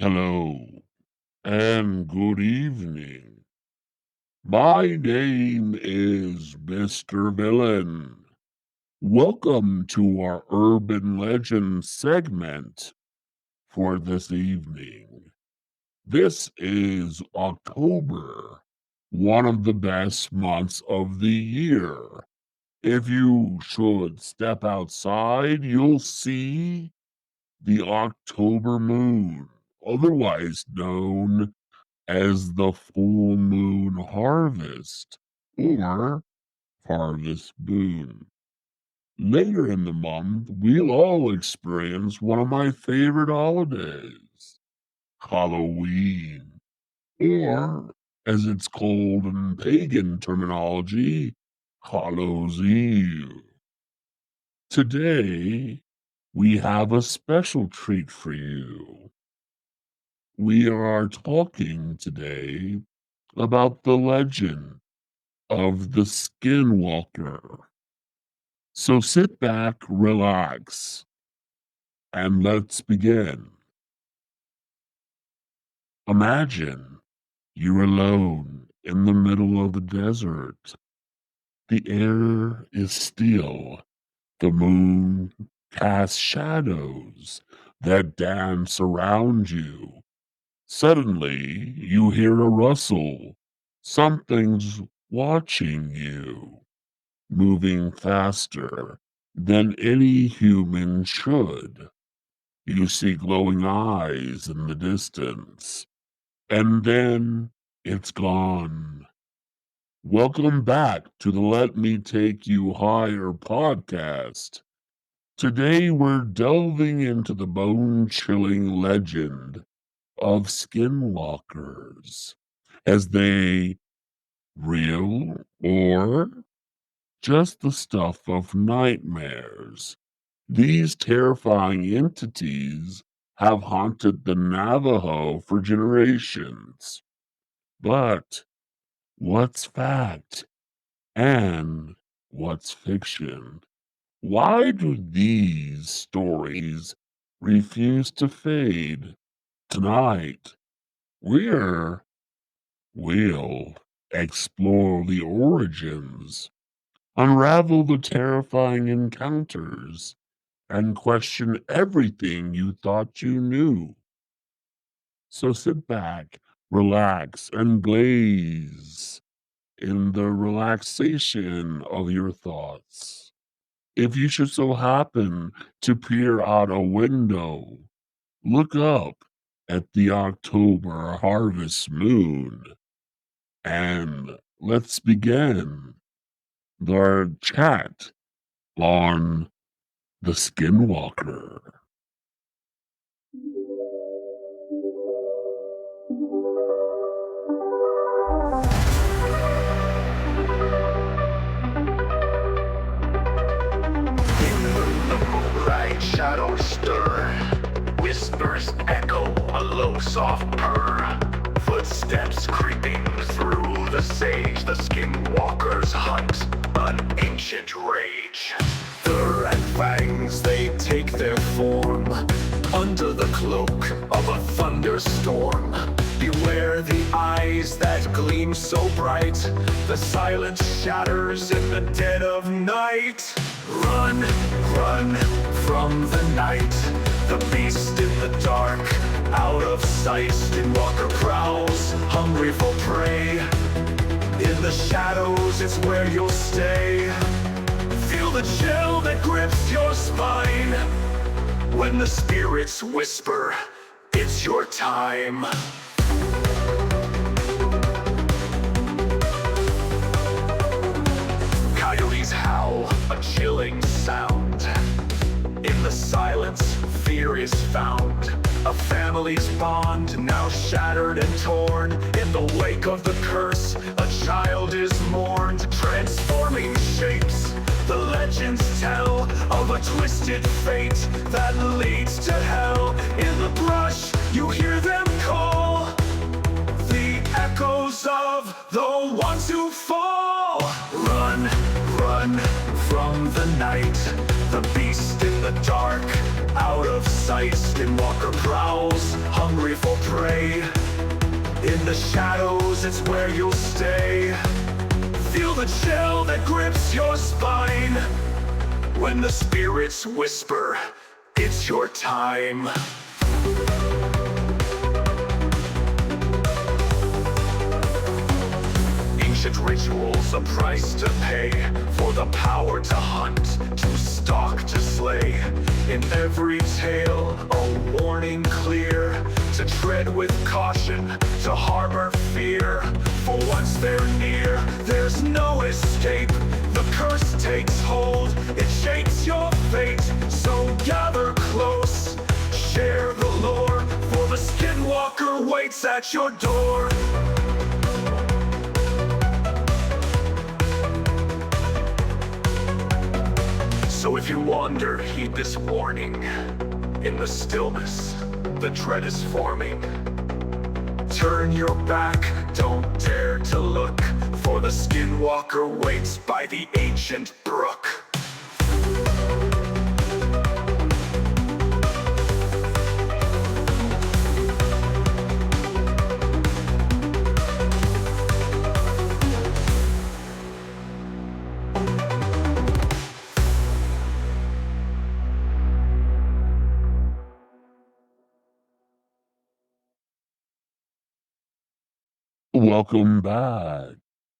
Hello and good evening. My name is Mr. Villain. Welcome to our urban legend segment for this evening. This is October, one of the best months of the year. If you should step outside, you'll see the October moon, otherwise known as the full moon harvest or harvest moon. Later in the month, we'll all experience one of my favorite holidays, Halloween, or as it's called in pagan terminology, Hallows Eve. Today, we have a special treat for you. We are talking today about the legend of the Skinwalker. So sit back, relax, and let's begin. Imagine you're alone in the middle of the desert. The air is still. The moon casts shadows that dance around you. Suddenly, you hear a rustle. Something's watching you, moving faster than any human should. You see glowing eyes in the distance, and then it's gone. Welcome back to the Let Me Take You Higher podcast. Today we're delving into the bone-chilling legend of skinwalkers. As they real or just the stuff of nightmares? These terrifying entities have haunted the Navajo for generations. But what's fact and what's fiction? Why do these stories refuse to fade? Tonight, we're we'll explore the origins, unravel the terrifying encounters, and question everything you thought you knew. So sit back, relax, and glaze in the relaxation of your thoughts. If you should so happen to peer out a window, look up at the October harvest moon and let's begin the chat on the Skinwalker. Moonlight shadows stir, whispers echo, a low soft purr. Footsteps creeping through the sage, the skinwalkers hunt an ancient rage. The red fangs, they take their form under the cloak of a thunderstorm. Beware the eyes that gleam so bright, the silence shatters in the dead of night. Run, run from the night, the beast in the dark, out of sight. Skinwalker prowls, hungry for prey. In the shadows is where you'll stay. Feel the chill that grips your spine when the spirits whisper, it's your time. Coyotes howl, a chilling sound. In the silence, fear is found. A family's bond, now shattered and torn. In the wake of the curse, a child is mourned. Transforming shapes, the legends tell of a twisted fate that leads to hell. In the brush, you hear them call, the echoes of the ones who fall. Run, run from the night, the beast in the dark, out of sight. sight, Skinwalker prowls, hungry for prey. In the shadows, it's where you'll stay. Feel the chill that grips your spine. When the spirits whisper, it's your time. Ancient rituals, a price to pay for the power to hunt, to stalk, to slay. In every tale, a warning clear, to tread with caution, to harbor fear. For once they're near, there's no escape. The curse takes hold, it shapes your fate. So gather close, share the lore, for the Skinwalker waits at your door. So if you wander, heed this warning. In the stillness, the dread is forming. Turn your back, don't dare to look, for the Skinwalker waits by the ancient brook. Welcome back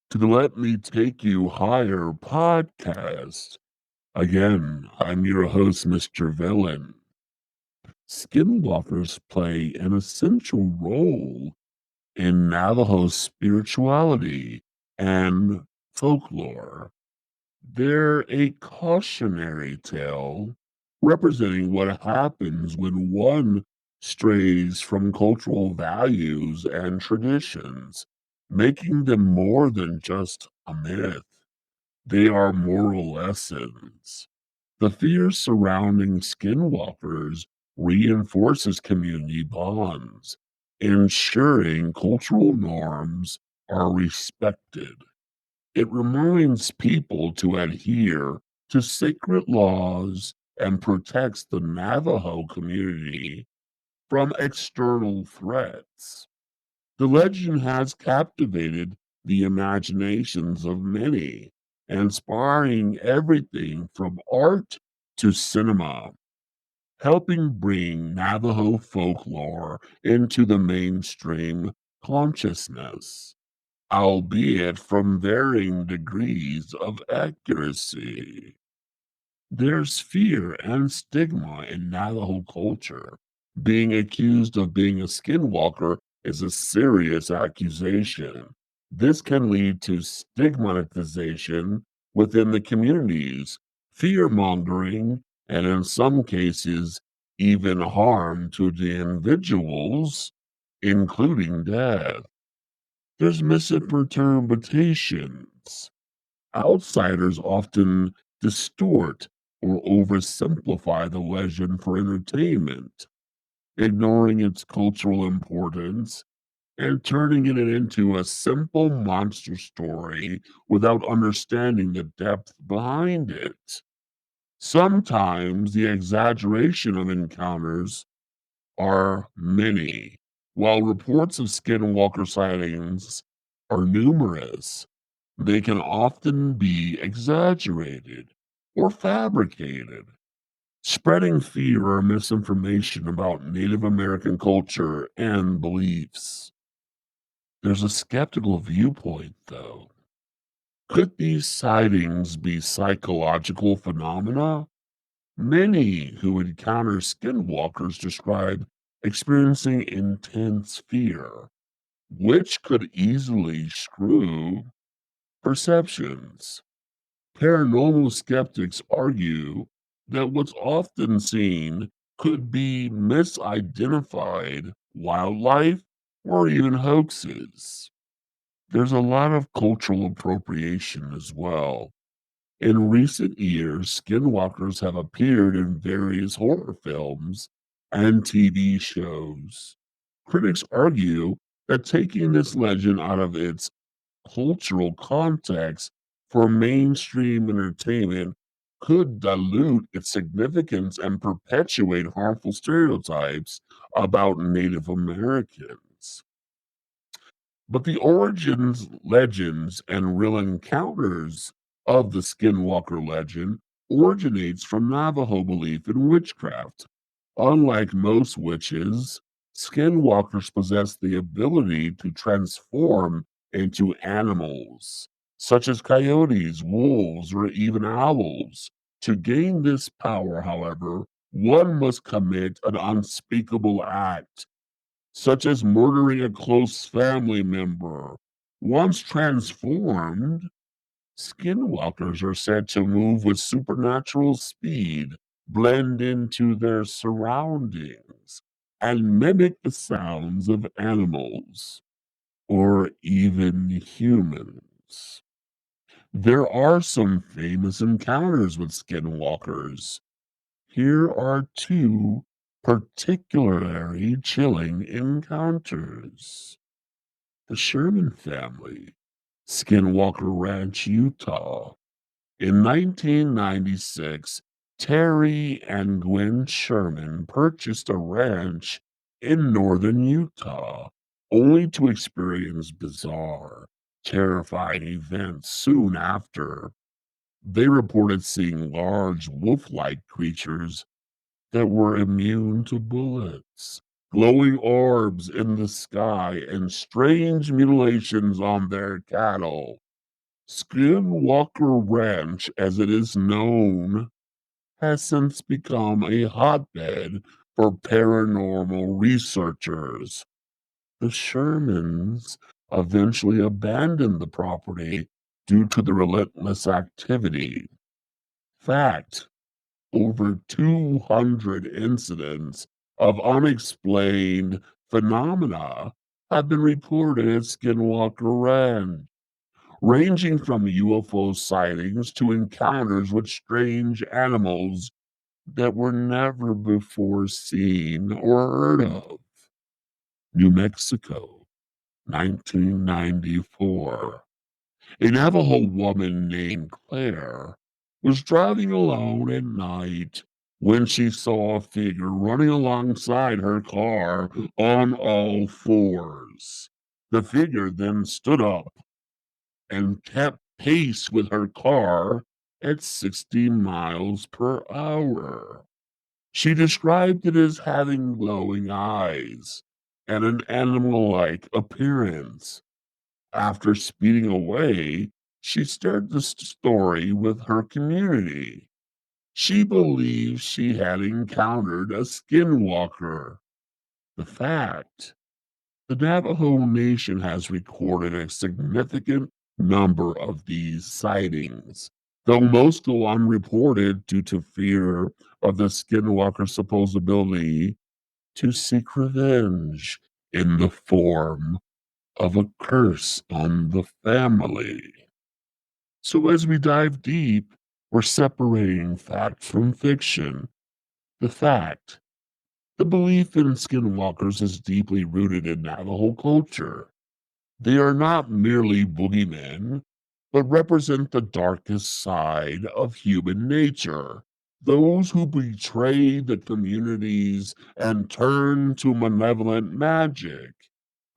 to the Let Me Take You Higher podcast. Again, I'm your host, Mr. Villain. Skinwalkers play an essential role in Navajo spirituality and folklore. They're a cautionary tale representing what happens when one strays from cultural values and traditions, making them more than just a myth. They are moral lessons. The fear surrounding skinwalkers reinforces community bonds, ensuring cultural norms are respected. It reminds people to adhere to sacred laws and protects the Navajo community from external threats. The legend has captivated the imaginations of many, inspiring everything from art to cinema, helping bring Navajo folklore into the mainstream consciousness, albeit from varying degrees of accuracy. There's fear and stigma in Navajo culture. Being accused of being a skinwalker is a serious accusation. This can lead to stigmatization within the communities, fear mongering, and in some cases, even harm to the individuals, including death. There's misinterpretations. Outsiders often distort or oversimplify the legend for entertainment, ignoring its cultural importance and turning it into a simple monster story without understanding the depth behind it. Sometimes the exaggeration of encounters are many, while reports of skinwalker sightings are numerous. They can often be exaggerated or fabricated, spreading fear or misinformation about Native American culture and beliefs. There's a skeptical viewpoint, though. Could these sightings be psychological phenomena? Many who encounter skinwalkers describe experiencing intense fear, which could easily screw perceptions. Paranormal skeptics argue that what's often seen could be misidentified wildlife or even hoaxes. There's a lot of cultural appropriation as well. In recent years, skinwalkers have appeared in various horror films and TV shows. Critics argue that taking this legend out of its cultural context for mainstream entertainment could dilute its significance and perpetuate harmful stereotypes about Native Americans. But the origins, legends, and real encounters of the Skinwalker legend originates from Navajo belief in witchcraft. Unlike most witches, skinwalkers possess the ability to transform into animals, such as coyotes, wolves, or even owls. To gain this power, however, one must commit an unspeakable act, such as murdering a close family member. Once transformed, skinwalkers are said to move with supernatural speed, blend into their surroundings, and mimic the sounds of animals or even humans. There are some famous encounters with skinwalkers. Here are two particularly chilling encounters. The Sherman family, Skinwalker Ranch, Utah. In 1996, Terry and Gwen Sherman purchased a ranch in northern Utah, only to experience bizarre, terrifying events soon after. They reported seeing large wolf like creatures that were immune to bullets, glowing orbs in the sky, and strange mutilations on their cattle. Skinwalker Ranch, as it is known, has since become a hotbed for paranormal researchers. The Shermans eventually abandoned the property due to the relentless activity. Fact: over 200 incidents of unexplained phenomena have been reported at Skinwalker Ranch, ranging from UFO sightings to encounters with strange animals that were never before seen or heard of. New Mexico, 1994. A Navajo woman named Claire was driving alone at night when she saw a figure running alongside her car on all fours. The figure then stood up and kept pace with her car at 60 miles per hour. She described it as having glowing eyes and an animal like appearance. After speeding away, she shared the story with her community. She believes she had encountered a skinwalker. The fact: the Navajo Nation has recorded a significant number of these sightings, though most go unreported due to fear of the skinwalker's supposed ability to seek revenge in the form of a curse on the family. So, as we dive deep, we're separating fact from fiction. The fact: the belief in skinwalkers is deeply rooted in Navajo culture. They are not merely boogeymen, but represent the darkest side of human nature. Those who betray the communities and turn to malevolent magic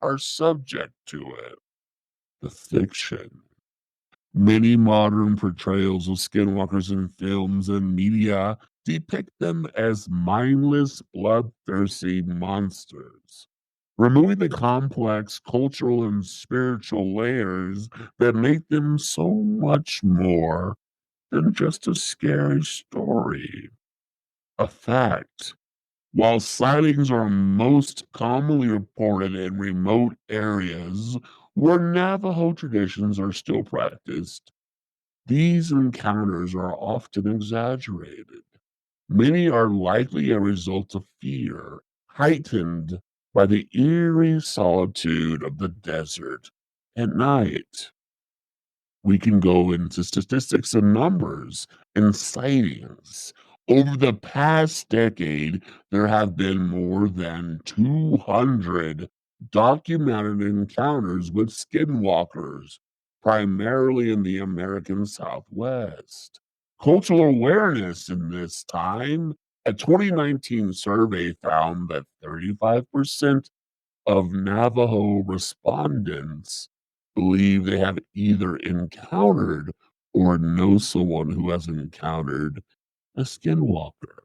are subject to it. The fiction: many modern portrayals of skinwalkers in films and media depict them as mindless, bloodthirsty monsters, removing the complex cultural and spiritual layers that make them so much more than just a scary story. A fact: while sightings are most commonly reported in remote areas where Navajo traditions are still practiced, these encounters are often exaggerated. Many are likely a result of fear, heightened by the eerie solitude of the desert at night. We can go into statistics and numbers and sightings. Over the past decade, there have been more than 200 documented encounters with skinwalkers, primarily in the American Southwest. Cultural awareness in this time, a 2019 survey found that 35% of Navajo respondents believe they have either encountered or know someone who has encountered a skinwalker.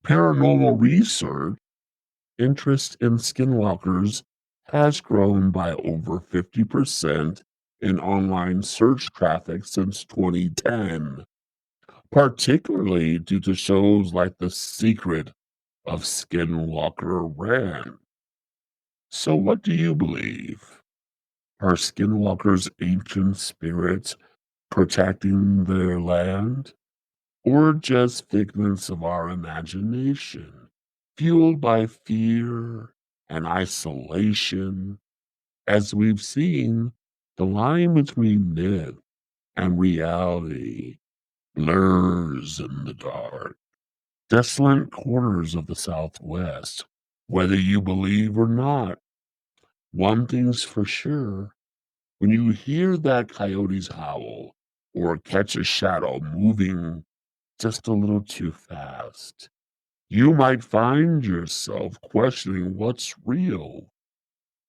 Paranormal research interest in skinwalkers has grown by over 50% in online search traffic since 2010, particularly due to shows like The Secret of Skinwalker Ranch. So, what do you believe? Are skinwalkers ancient spirits protecting their land, or just figments of our imagination, fueled by fear and isolation? As we've seen, the line between myth and reality blurs in the dark. Desolate corners of the Southwest, whether you believe or not, one thing's for sure. When you hear that coyote's howl or catch a shadow moving just a little too fast, you might find yourself questioning what's real.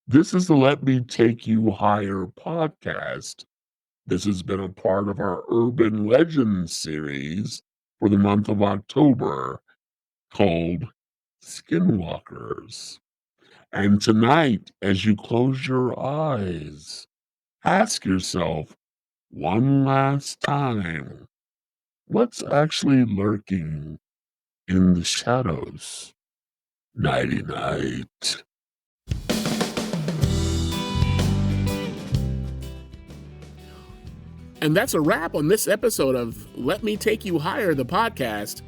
This is the Let Me Take You Higher podcast. This has been a part of our Urban Legends series for the month of October called Skinwalkers. And tonight, as you close your eyes, ask yourself one last time, what's actually lurking in the shadows? Nighty night. And that's a wrap on this episode of Let Me Take You Higher, the podcast.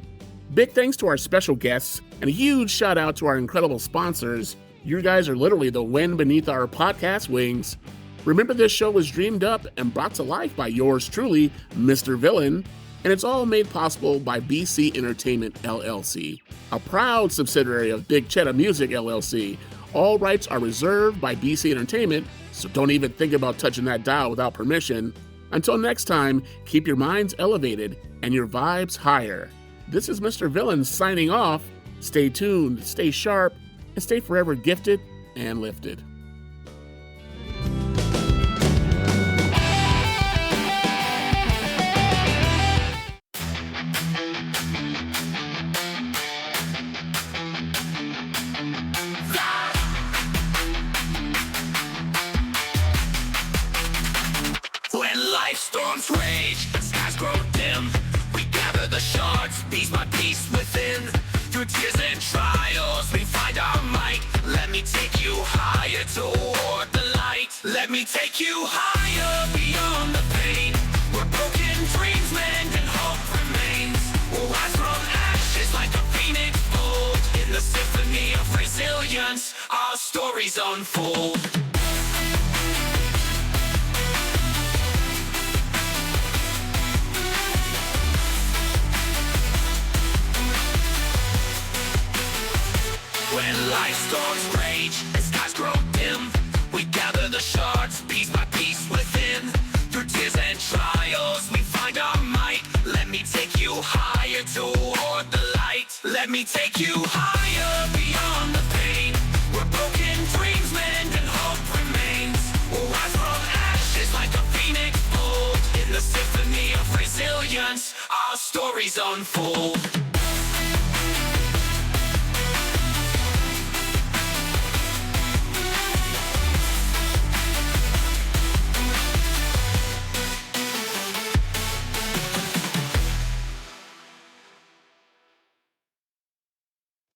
Big thanks to our special guests, and a huge shout out to our incredible sponsors. You guys are literally the wind beneath our podcast wings. Remember, this show was dreamed up and brought to life by yours truly, Mr. Villain, and it's all made possible by BC Entertainment LLC, a proud subsidiary of Big Cheddar Music LLC. All rights are reserved by BC Entertainment, so don't even think about touching that dial without permission. Until next time, keep your minds elevated and your vibes higher. This is Mr. Villain signing off. Stay tuned, stay sharp, and stay forever gifted and lifted. When life storms rage and skies grow dim, we gather the shards, piece by piece within. Through tears and trials, we find our might. Let me take you higher toward the light. Let me take you higher beyond the pain. Where broken dreams mend and hope remains. We'll rise from ashes like a phoenix bold. In the symphony of resilience, our stories unfold. When life storms rage and skies grow dim, we gather the shards, piece by piece within. Through tears and trials, we find our might. Let me take you higher toward the light. Let me take you higher beyond the pain. Where broken dreams mend and hope remains. We'll rise from ashes like a phoenix bold. In the symphony of resilience, our stories unfold.